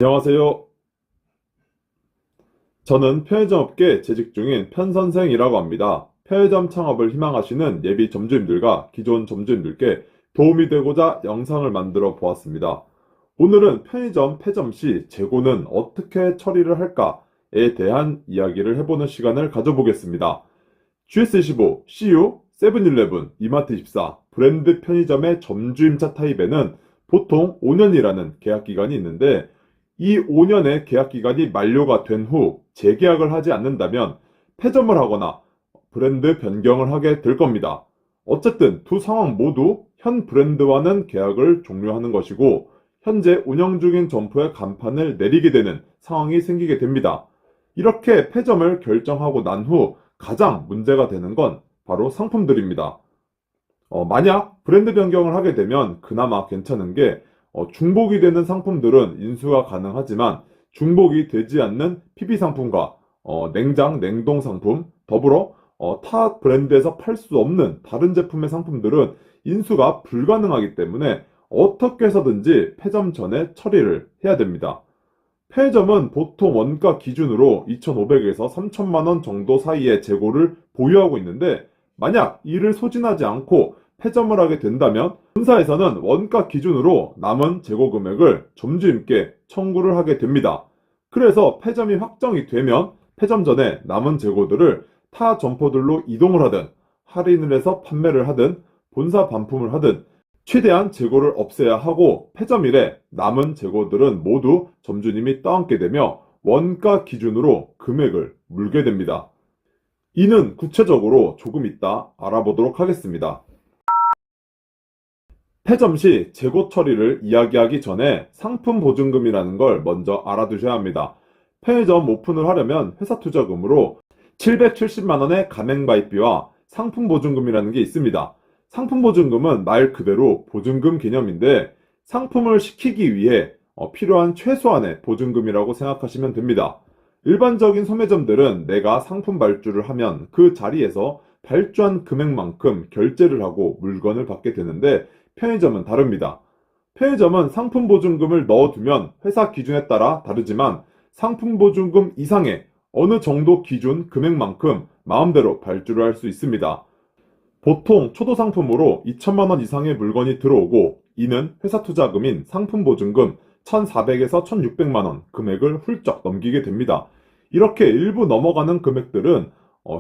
안녕하세요. 저는 편의점업계에 재직 중인 편선생이라고 합니다. 편의점 창업을 희망하시는 예비 점주님들과 기존 점주님들께 도움이 되고자 영상을 만들어 보았습니다. 오늘은 편의점 폐점 시 재고는 어떻게 처리를 할까에 대한 이야기를 해보는 시간을 가져보겠습니다. GS25, CU, 세븐일레븐, 이마트24, 브랜드 편의점의 점주임차 타입에는 보통 5년이라는 계약기간이 있는데 이 5년의 계약기간이 만료가 된 후 재계약을 하지 않는다면 폐점을 하거나 브랜드 변경을 하게 될 겁니다. 어쨌든 두 상황 모두 현 브랜드와는 계약을 종료하는 것이고 현재 운영 중인 점포의 간판을 내리게 되는 상황이 생기게 됩니다. 이렇게 폐점을 결정하고 난 후 가장 문제가 되는 건 바로 상품들입니다. 만약 브랜드 변경을 하게 되면 그나마 괜찮은 게 중복이 되는 상품들은 인수가 가능하지만 중복이 되지 않는 PB 상품과 냉장, 냉동 상품, 더불어 타 브랜드에서 팔 수 없는 다른 제품의 상품들은 인수가 불가능하기 때문에 어떻게 해서든지 폐점 전에 처리를 해야 됩니다. 편의점은 보통 원가 기준으로 2,500에서 3,000만 원 정도 사이의 재고를 보유하고 있는데 만약 이를 소진하지 않고 폐점을 하게 된다면 본사에서는 원가 기준으로 남은 재고 금액을 점주님께 청구를 하게 됩니다. 그래서 폐점이 확정이 되면 폐점 전에 남은 재고들을 타 점포들로 이동을 하든 할인을 해서 판매를 하든 본사 반품을 하든 최대한 재고를 없애야 하고 폐점일에 남은 재고들은 모두 점주님이 떠안게 되며 원가 기준으로 금액을 물게 됩니다. 이는 구체적으로 조금 이따 알아보도록 하겠습니다. 폐점 시 재고 처리를 이야기하기 전에 상품 보증금이라는 걸 먼저 알아두셔야 합니다. 편의점 오픈을 하려면 회사 투자금으로 770만 원의 가맹가입비와 상품 보증금이라는 게 있습니다. 상품 보증금은 말 그대로 보증금 개념인데 상품을 시키기 위해 필요한 최소한의 보증금이라고 생각하시면 됩니다. 일반적인 소매점들은 내가 상품 발주를 하면 그 자리에서 발주한 금액만큼 결제를 하고 물건을 받게 되는데 편의점은 다릅니다. 편의점은 상품 보증금을 넣어두면 회사 기준에 따라 다르지만 상품 보증금 이상의 어느 정도 기준 금액만큼 마음대로 발주를 할 수 있습니다. 보통 초도 상품으로 2천만 원 이상의 물건이 들어오고 이는 회사 투자금인 상품 보증금 1,400에서 1,600만 원 금액을 훌쩍 넘기게 됩니다. 이렇게 일부 넘어가는 금액들은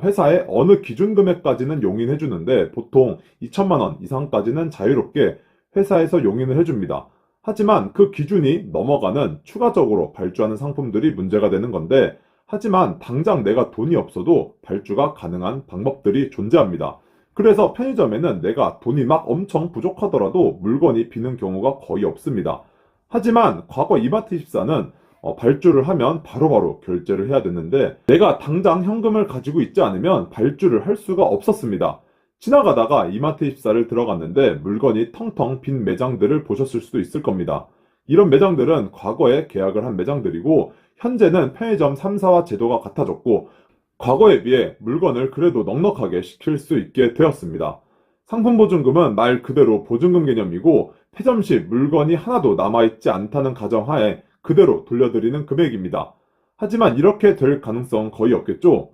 회사의 어느 기준 금액까지는 용인해 주는데 보통 2천만 원 이상까지는 자유롭게 회사에서 용인을 해줍니다. 하지만 그 기준이 넘어가는 추가적으로 발주하는 상품들이 문제가 되는 건데 하지만 당장 내가 돈이 없어도 발주가 가능한 방법들이 존재합니다. 그래서 편의점에는 내가 돈이 막 엄청 부족하더라도 물건이 비는 경우가 거의 없습니다. 하지만 과거 이마트24는 발주를 하면 바로바로 결제를 해야 됐는데 내가 당장 현금을 가지고 있지 않으면 발주를 할 수가 없었습니다. 지나가다가 이마트24를 들어갔는데 물건이 텅텅 빈 매장들을 보셨을 수도 있을 겁니다. 이런 매장들은 과거에 계약을 한 매장들이고 현재는 편의점 3사와 제도가 같아졌고 과거에 비해 물건을 그래도 넉넉하게 시킬 수 있게 되었습니다. 상품보증금은 말 그대로 보증금 개념이고 폐점 시 물건이 하나도 남아있지 않다는 가정하에 그대로 돌려드리는 금액입니다. 하지만 이렇게 될 가능성은 거의 없겠죠?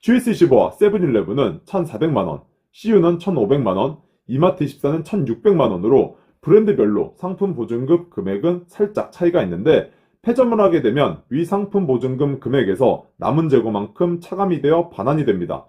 GS25와 세븐일레븐은 1,400만원, CU는 1,500만원, 이마트24는 1,600만원으로 브랜드별로 상품 보증금 금액은 살짝 차이가 있는데 폐점을 하게 되면 위 상품 보증금 금액에서 남은 재고만큼 차감이 되어 반환이 됩니다.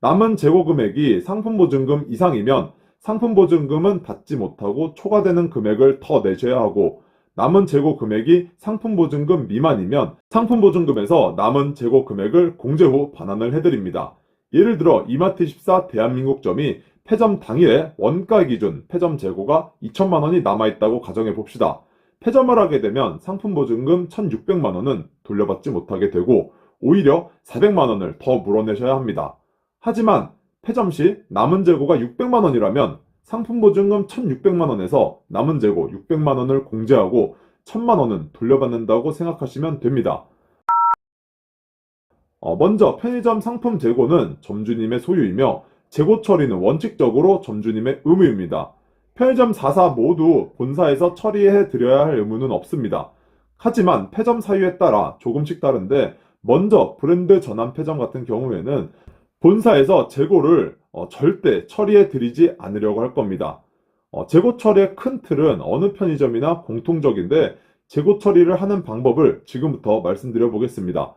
남은 재고 금액이 상품 보증금 이상이면 상품 보증금은 받지 못하고 초과되는 금액을 더 내셔야 하고 남은 재고 금액이 상품 보증금 미만이면 상품 보증금에서 남은 재고 금액을 공제 후 반환을 해드립니다. 예를 들어 이마트24 대한민국점이 폐점 당일에 원가 기준 폐점 재고가 2천만 원이 남아있다고 가정해 봅시다. 폐점을 하게 되면 상품 보증금 1,600만 원은 돌려받지 못하게 되고 오히려 400만 원을 더 물어내셔야 합니다. 하지만 폐점 시 남은 재고가 600만 원이라면 상품 보증금 1,600만 원에서 남은 재고 600만 원을 공제하고 1,000만 원은 돌려받는다고 생각하시면 됩니다. 먼저 편의점 상품 재고는 점주님의 소유이며 재고 처리는 원칙적으로 점주님의 의무입니다. 편의점 4사 모두 본사에서 처리해 드려야 할 의무는 없습니다. 하지만 폐점 사유에 따라 조금씩 다른데, 먼저 브랜드 전환 폐점 같은 경우에는 본사에서 재고를 절대 처리해 드리지 않으려고 할 겁니다. 재고 처리의 큰 틀은 어느 편의점이나 공통적인데, 재고 처리를 하는 방법을 지금부터 말씀드려 보겠습니다.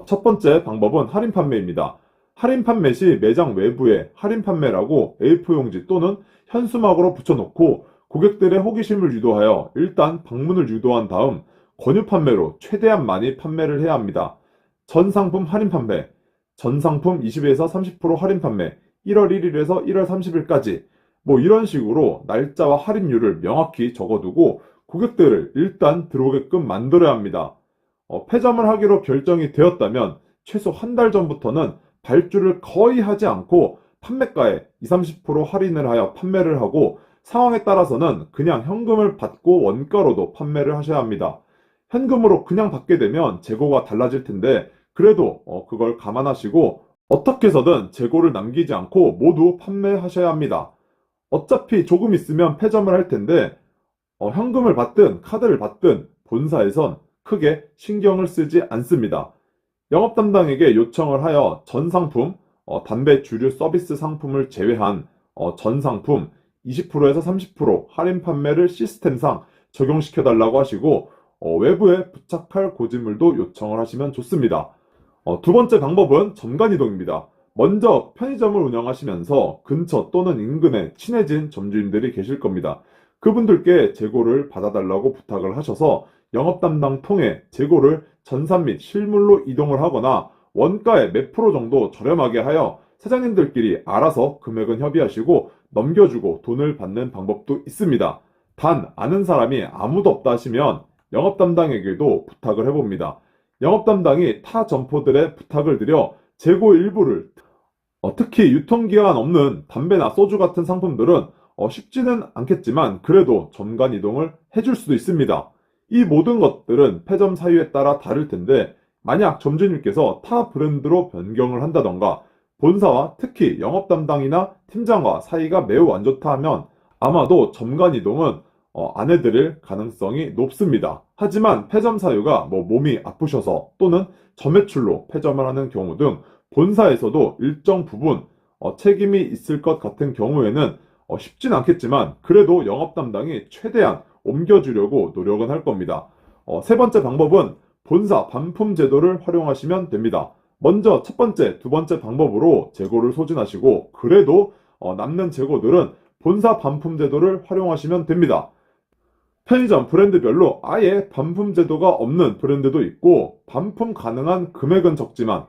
첫 번째 방법은 할인 판매입니다. 할인 판매 시 매장 외부에 할인 판매라고 A4 용지 또는 현수막으로 붙여놓고 고객들의 호기심을 유도하여 일단 방문을 유도한 다음 권유 판매로 최대한 많이 판매를 해야 합니다. 전 상품 할인 판매, 전 상품 20에서 30% 할인 판매, 1월 1일에서 1월 30일까지 이런 식으로 날짜와 할인율을 명확히 적어두고 고객들을 일단 들어오게끔 만들어야 합니다. 폐점을 하기로 결정이 되었다면 최소 한 달 전부터는 발주를 거의 하지 않고 판매가에 20, 30% 할인을 하여 판매를 하고, 상황에 따라서는 그냥 현금을 받고 원가로도 판매를 하셔야 합니다. 현금으로 그냥 받게 되면 재고가 달라질 텐데, 그래도 그걸 감안하시고 어떻게 해서든 재고를 남기지 않고 모두 판매하셔야 합니다. 어차피 조금 있으면 폐점을 할 텐데 현금을 받든 카드를 받든 본사에선 크게 신경을 쓰지 않습니다. 영업 담당에게 요청을 하여 전 상품, 담배 주류 서비스 상품을 제외한 전 상품 20%에서 30% 할인 판매를 시스템상 적용시켜 달라고 하시고, 외부에 부착할 고지물도 요청을 하시면 좋습니다. 두 번째 방법은 점간 이동입니다. 먼저 편의점을 운영하시면서 근처 또는 인근에 친해진 점주님들이 계실 겁니다. 그분들께 재고를 받아달라고 부탁을 하셔서 영업 담당 통해 재고를 전산 및 실물로 이동을 하거나 원가의 몇 프로 정도 저렴하게 하여 사장님들끼리 알아서 금액은 협의하시고 넘겨주고 돈을 받는 방법도 있습니다. 단 아는 사람이 아무도 없다 하시면 영업 담당에게도 부탁을 해봅니다. 영업 담당이 타 점포들의 부탁을 드려 재고 일부를, 특히 유통기한 없는 담배나 소주 같은 상품들은 쉽지는 않겠지만 그래도 점간 이동을 해줄 수도 있습니다. 이 모든 것들은 폐점 사유에 따라 다를 텐데, 만약 점주님께서 타 브랜드로 변경을 한다던가 본사와 특히 영업 담당이나 팀장과 사이가 매우 안 좋다 하면 아마도 점간 이동은 안 해드릴 가능성이 높습니다. 하지만 폐점 사유가 몸이 아프셔서 또는 저매출로 폐점을 하는 경우 등 본사에서도 일정 부분 책임이 있을 것 같은 경우에는 쉽진 않겠지만 그래도 영업 담당이 최대한 옮겨주려고 노력은 할 겁니다. 세 번째 방법은 본사 반품 제도를 활용하시면 됩니다. 먼저 첫 번째, 두 번째 방법으로 재고를 소진하시고 그래도 남는 재고들은 본사 반품 제도를 활용하시면 됩니다. 편의점 브랜드별로 아예 반품 제도가 없는 브랜드도 있고 반품 가능한 금액은 적지만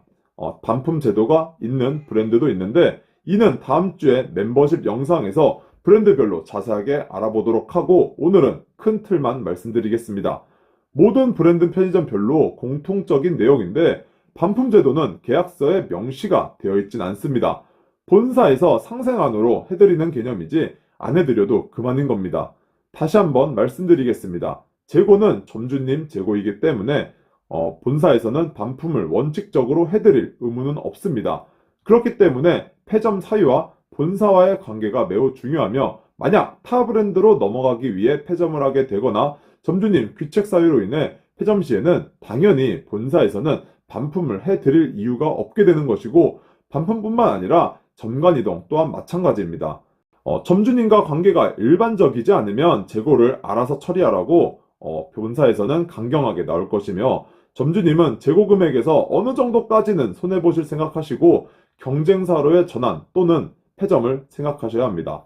반품 제도가 있는 브랜드도 있는데, 이는 다음 주에 멤버십 영상에서 브랜드별로 자세하게 알아보도록 하고 오늘은 큰 틀만 말씀드리겠습니다. 모든 브랜드 편의점별로 공통적인 내용인데 반품 제도는 계약서에 명시가 되어 있진 않습니다. 본사에서 상생안으로 해드리는 개념이지 안 해드려도 그만인 겁니다. 다시 한번 말씀드리겠습니다. 재고는 점주님 재고이기 때문에 본사에서는 반품을 원칙적으로 해드릴 의무는 없습니다. 그렇기 때문에 폐점 사유와 본사와의 관계가 매우 중요하며, 만약 타 브랜드로 넘어가기 위해 폐점을 하게 되거나 점주님 귀책 사유로 인해 폐점 시에는 당연히 본사에서는 반품을 해드릴 이유가 없게 되는 것이고, 반품뿐만 아니라 점간 이동 또한 마찬가지입니다. 점주님과 관계가 일반적이지 않으면 재고를 알아서 처리하라고 본사에서는 강경하게 나올 것이며, 점주님은 재고 금액에서 어느 정도까지는 손해보실 생각하시고 경쟁사로의 전환 또는 폐점을 생각하셔야 합니다.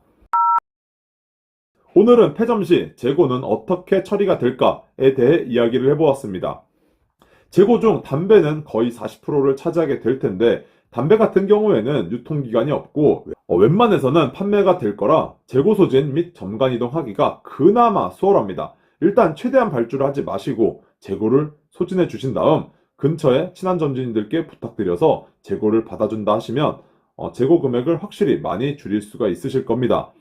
오늘은 폐점 시 재고는 어떻게 처리가 될까에 대해 이야기를 해보았습니다. 재고 중 담배는 거의 40%를 차지하게 될 텐데, 담배 같은 경우에는 유통기간이 없고 웬만해서는 판매가 될 거라 재고 소진 및 점간 이동하기가 그나마 수월합니다. 일단 최대한 발주를 하지 마시고 재고를 소진해 주신 다음 근처에 친한 점주님들께 부탁드려서 재고를 받아준다 하시면 재고 금액을 확실히 많이 줄일 수가 있으실 겁니다.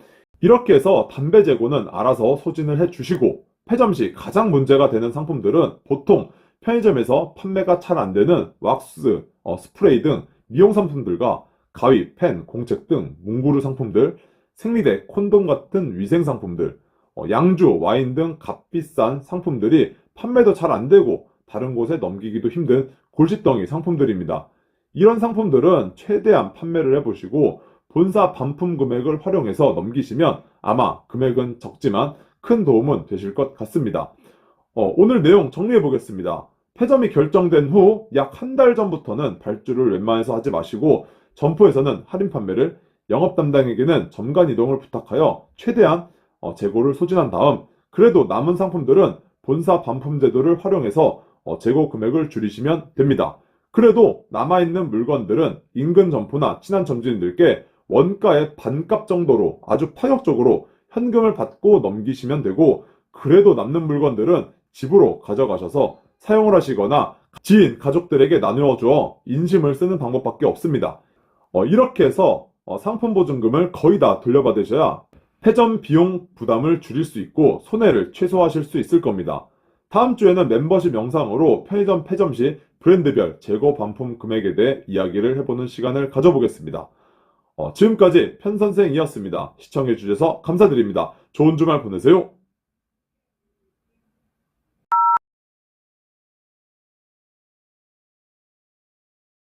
이렇게 해서 담배 재고는 알아서 소진을 해 주시고, 폐점 시 가장 문제가 되는 상품들은 보통 편의점에서 판매가 잘 안 되는 왁스, 스프레이 등 미용 상품들과 가위, 펜, 공책 등 문구류 상품들, 생리대, 콘돔 같은 위생 상품들, 양주, 와인 등 값비싼 상품들이 판매도 잘 안 되고 다른 곳에 넘기기도 힘든 골칫덩이 상품들입니다. 이런 상품들은 최대한 판매를 해보시고 본사 반품 금액을 활용해서 넘기시면 아마 금액은 적지만 큰 도움은 되실 것 같습니다. 오늘 내용 정리해 보겠습니다. 폐점이 결정된 후 약 한 달 전부터는 발주를 웬만해서 하지 마시고 점포에서는 할인 판매를, 영업 담당에게는 점간 이동을 부탁하여 최대한 재고를 소진한 다음 그래도 남은 상품들은 본사 반품 제도를 활용해서 재고 금액을 줄이시면 됩니다. 그래도 남아있는 물건들은 인근 점포나 친한 점주님들께 원가의 반값 정도로 아주 파격적으로 현금을 받고 넘기시면 되고, 그래도 남는 물건들은 집으로 가져가셔서 사용을 하시거나 지인, 가족들에게 나누어 주어 인심을 쓰는 방법밖에 없습니다. 이렇게 해서 상품 보증금을 거의 다 돌려받으셔야 폐점 비용 부담을 줄일 수 있고 손해를 최소화하실 수 있을 겁니다. 다음 주에는 멤버십 영상으로 편의점 폐점 시 브랜드별 재고 반품 금액에 대해 이야기를 해보는 시간을 가져보겠습니다. 지금까지 편선생이었습니다. 시청해주셔서 감사드립니다. 좋은 주말 보내세요.